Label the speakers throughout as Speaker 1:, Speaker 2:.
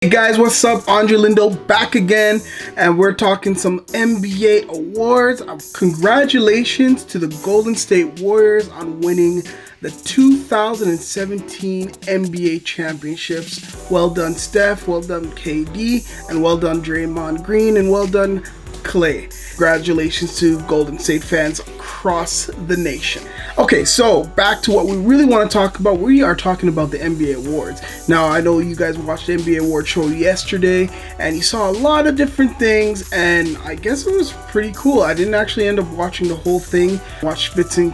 Speaker 1: Hey guys, what's up? Andre Lindo back again, and we're talking some NBA awards. Congratulations to the Golden State Warriors on winning the 2017 NBA championships. Well done, Steph, well done, KD, and well done, Draymond Green, and well done, Clay. Congratulations to Golden State fans across the nation. Okay, so back to what we really want to talk about. We are talking about the NBA awards. Now, I know you guys watched the NBA award show yesterday, and you saw a lot of different things, and I guess it was pretty cool. I didn't actually end up watching the whole thing. Watched bits in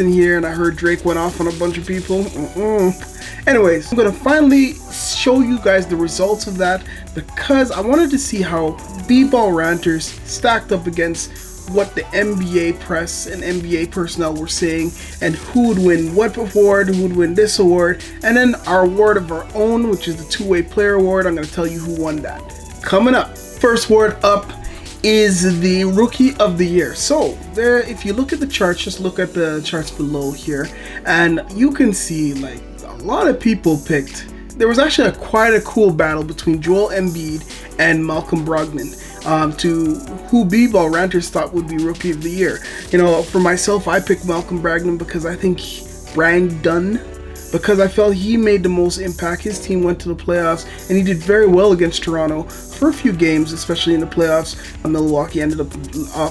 Speaker 1: here, and I heard Drake went off on a bunch of people. Anyways, I'm gonna finally show you guys the results of that because I wanted to see how B-ball ranters stacked up against what the NBA press and NBA personnel were saying, and who would win what award, who would win this award, and then our award of our own, which is the TwoWay Player award. I'm going to tell you who won that. Coming up, first award up is the Rookie of the Year. So there, if you look at the charts, just look at the charts below here, and you can see like a lot of people picked. There was actually quite a cool battle between Joel Embiid and Malcolm Brogdon to who B-ball ranters thought would be Rookie of the Year. You know, for myself, I picked Malcolm Brogdon because I think because I felt he made the most impact. His team went to the playoffs, and he did very well against Toronto for a few games, especially in the playoffs. Milwaukee ended up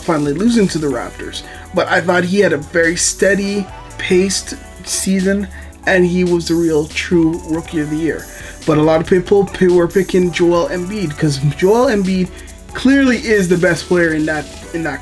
Speaker 1: finally losing to the Raptors. But I thought he had a very steady paced season, and he was the real true Rookie of the Year. But a lot of people were picking Joel Embiid because Joel Embiid clearly is the best player in that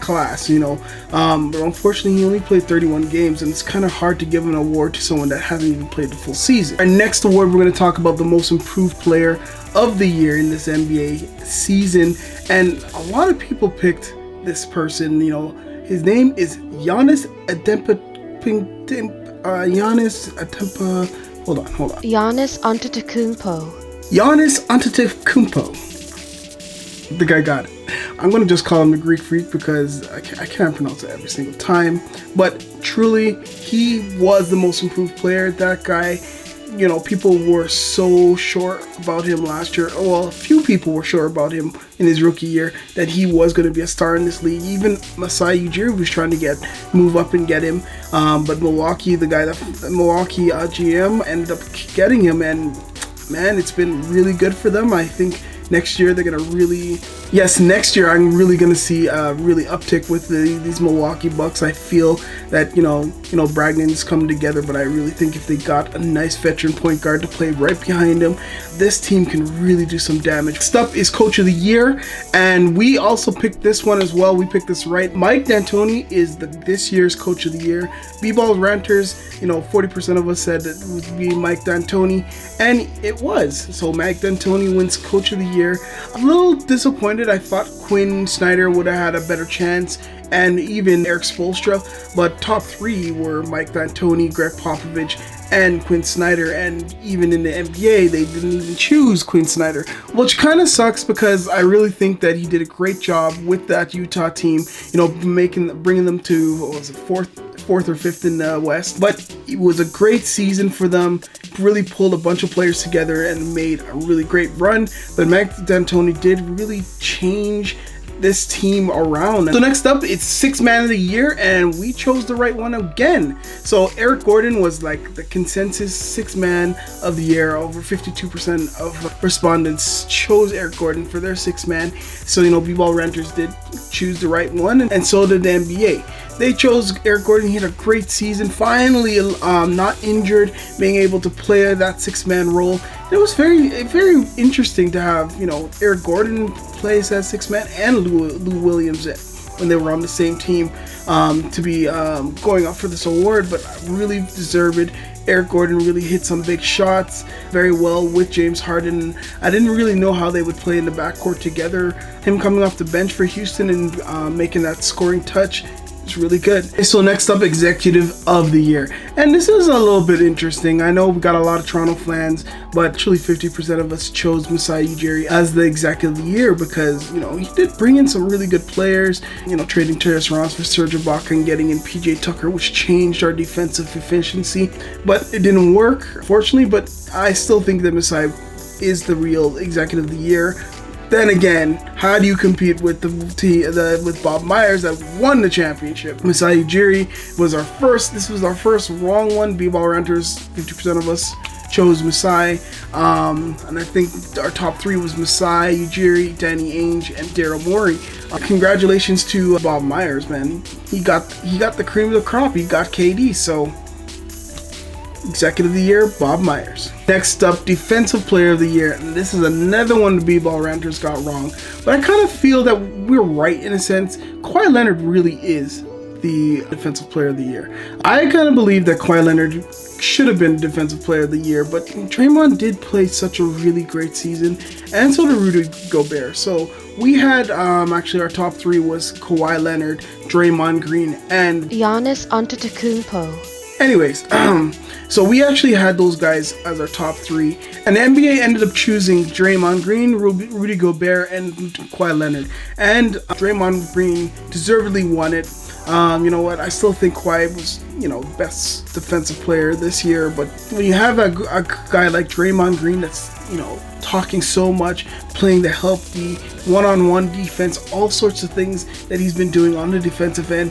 Speaker 1: class, you know. But unfortunately, he only played 31 games, and it's kind of hard to give an award to someone that hasn't even played the full season. Our next award, we're going to talk about the most improved player of the year in this NBA season, and a lot of people picked this person. You know, his name is Giannis
Speaker 2: Antetokounmpo.
Speaker 1: Giannis Antetokounmpo. I think I got it. I'm going to just call him the Greek Freak because I can't pronounce it every single time. But truly, he was the most improved player. That guy, you know, people were so sure about him last year. Well, a few people were sure about him in his rookie year that he was going to be a star in this league. Even Masai Ujiri was trying to move up and get him. But Milwaukee, Milwaukee GM ended up getting him. And man, it's been really good for them. I think next year they're gonna next year I'm really gonna see a really uptick with these Milwaukee Bucks. I feel that you know Brogdon's come together, but I really think if they got a nice veteran point guard to play right behind him, this team can really do some damage. Next up is Coach of the Year, and we also picked this one as well. We picked this right. Mike D'Antoni is this year's Coach of the Year. B-ball ranters, 40% of us said it would be Mike D'Antoni, and it was. So Mike D'Antoni wins Coach of the Year. A little disappointed. I thought Quinn Snyder would have had a better chance, and even Eric Spoelstra, but top three were Mike D'Antoni, Greg Popovich, and Quinn Snyder. And even in the NBA, they didn't even choose Quinn Snyder, which kind of sucks because I really think that he did a great job with that Utah team, bringing them to, what was it, fourth or fifth in the West. But it was a great season for them. Really pulled a bunch of players together and made a really great run. But Mike D'Antoni did really change this team around. So next up, it's Sixth Man of the Year, and we chose the right one again. So Eric Gordon was like the consensus Sixth Man of the Year. Over 52% of respondents chose Eric Gordon for their Sixth Man. So B-ball ranters did choose the right one, and so did the NBA. They chose Eric Gordon. He had a great season, finally not injured, being able to play that six-man role. It was very, very interesting to have, Eric Gordon plays as six-man and Lou Williams when they were on the same team to be going up for this award, but really deserved it. Eric Gordon really hit some big shots very well with James Harden. I didn't really know how they would play in the backcourt together. Him coming off the bench for Houston and making that scoring touch, it's really good. So next up, Executive of the Year. And this is a little bit interesting. I know we got a lot of Toronto fans, but truly 50% of us chose Masai Ujiri as the Executive of the Year because, he did bring in some really good players, trading Terrence Ross for Serge Ibaka and getting in PJ Tucker, which changed our defensive efficiency. But it didn't work, fortunately, but I still think that Masai is the real executive of the year. Then again, how do you compete with with Bob Myers that won the championship? Masai Ujiri was our first. This was our first wrong one. B-Ball Ranters, 50% of us chose Masai, and I think our top 3 was Masai, Ujiri, Danny Ainge, and Daryl Morey. Congratulations to Bob Myers, man. He got the cream of the crop. He got KD. So executive of the year, Bob Myers. Next up, defensive player of the year, and this is another one the B-Ball Ranters got wrong, but I kind of feel that we're right in a sense. Kawhi Leonard really is the defensive player of the year. I kind of believe that Kawhi Leonard should have been defensive player of the year, but Draymond did play such a really great season, and so did Rudy Gobert. So we had actually our top 3 was Kawhi Leonard, Draymond Green, and
Speaker 2: Giannis Antetokounmpo.
Speaker 1: Anyways, so we actually had those guys as our top 3, and the NBA ended up choosing Draymond Green, Rudy Gobert, and Kawhi Leonard. And Draymond Green deservedly won it. You know what? I still think Kawhi was, best defensive player this year. But when you have a guy like Draymond Green that's, talking so much, playing the help D, one-on-one defense, all sorts of things that he's been doing on the defensive end,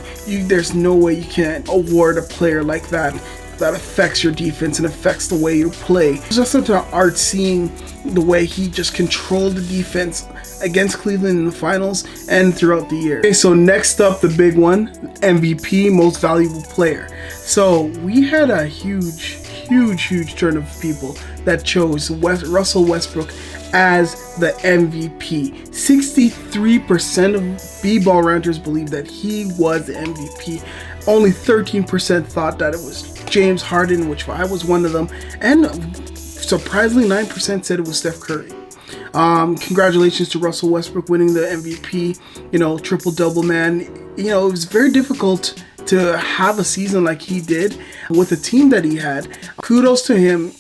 Speaker 1: there's no way you can award a player like that affects your defense and affects the way you play. It's just such an art seeing the way he just controlled the defense against Cleveland in the finals and throughout the year. Okay, so next up, the big one, MVP, most valuable player. So we had a huge turn of people that chose Russell Westbrook as the MVP. 63% of B-Ball Ranters believe that he was the MVP. Only 13% thought that it was James Harden, which I was one of them, and surprisingly 9% said it was Steph Curry. Congratulations to Russell Westbrook winning the MVP, triple-double man. It was very difficult to have a season like he did with the team that he had. Kudos to him.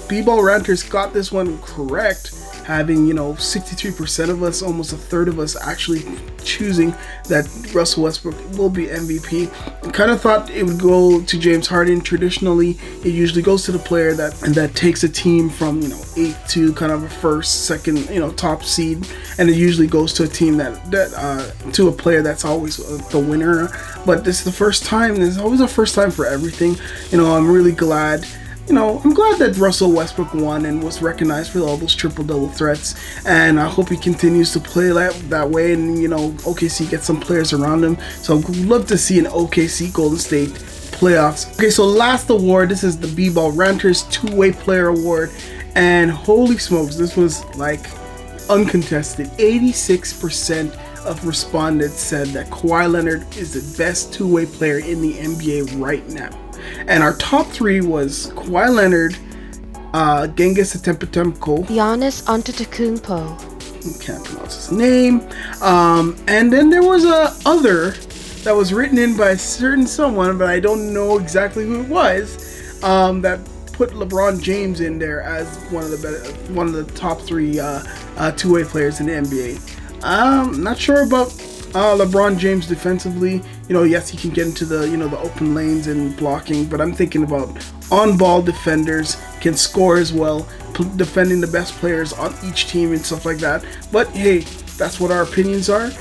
Speaker 1: B-Ball Ranters got this one correct, having 63% of us, almost a third of us, actually choosing that Russell Westbrook will be MVP. I kind of thought it would go to James Harden. Traditionally, it usually goes to the player that takes a team from 8 to kind of a first, second, top seed, and it usually goes to a team to a player that's always the winner. But this is the first time. There's always a first time for everything. I'm really glad. I'm glad that Russell Westbrook won and was recognized for all those triple-double threats, and I hope he continues to play that way, and OKC gets some players around him. So I'd love to see an OKC Golden State playoffs. Okay, so last award, this is the B-Ball Ranters TwoWay Player Award, and holy smokes, this was like uncontested. 86% of respondents said that Kawhi Leonard is the best two-way player in the NBA right now. And our top 3 was Kawhi Leonard, Genghis Antetokounmpo,
Speaker 2: Giannis Antetokounmpo.
Speaker 1: Can't pronounce his name. And then there was a other that was written in by a certain someone, but I don't know exactly who it was. That put LeBron James in there as one of the top 3 two-way players in the NBA. Not sure about LeBron James defensively. Yes, he can get into the the open lanes and blocking, but I'm thinking about on-ball defenders, can score as well, defending the best players on each team and stuff like that. But hey, that's what our opinions are.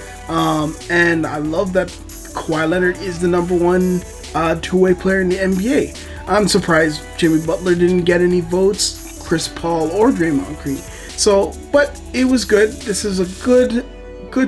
Speaker 1: And I love that Kawhi Leonard is the number 1 two-way player in the NBA. I'm surprised Jimmy Butler didn't get any votes, Chris Paul or Draymond Green. So, but it was good. This is a good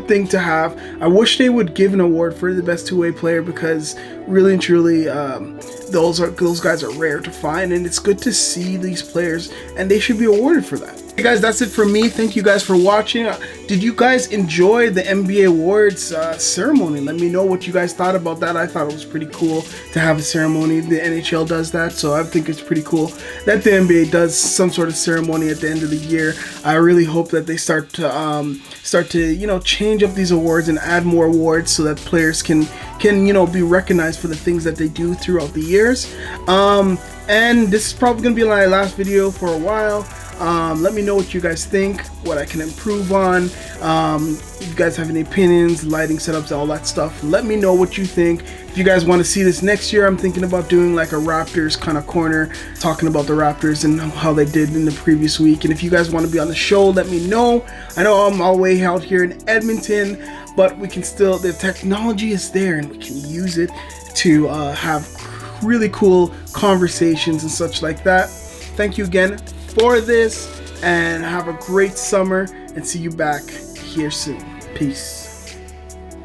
Speaker 1: thing to have. I wish they would give an award for the best two-way player, because really and truly those guys are rare to find, and it's good to see these players, and they should be awarded for that. Hey guys, that's it for me. Thank you guys for watching. Did you guys enjoy the NBA Awards ceremony? Let me know what you guys thought about that. I thought it was pretty cool to have a ceremony. The NHL does that, so I think it's pretty cool that the NBA does some sort of ceremony at the end of the year. I really hope that they start to change up these awards and add more awards so that players can be recognized for the things that they do throughout the years. And this is probably gonna be my last video for a while. Let me know what you guys think, what I can improve on. If you guys have any opinions, lighting setups, all that stuff, let me know what you think. If you guys want to see this next year, I'm thinking about doing like a Raptors kind of corner, talking about the Raptors and how they did in the previous week. And if you guys want to be on the show, let me know. I know I'm all the way out here in Edmonton, but we can still, the technology is there and we can use it to have really cool conversations and such like that. Thank you again for this, and have a great summer, and see you back here soon. Peace.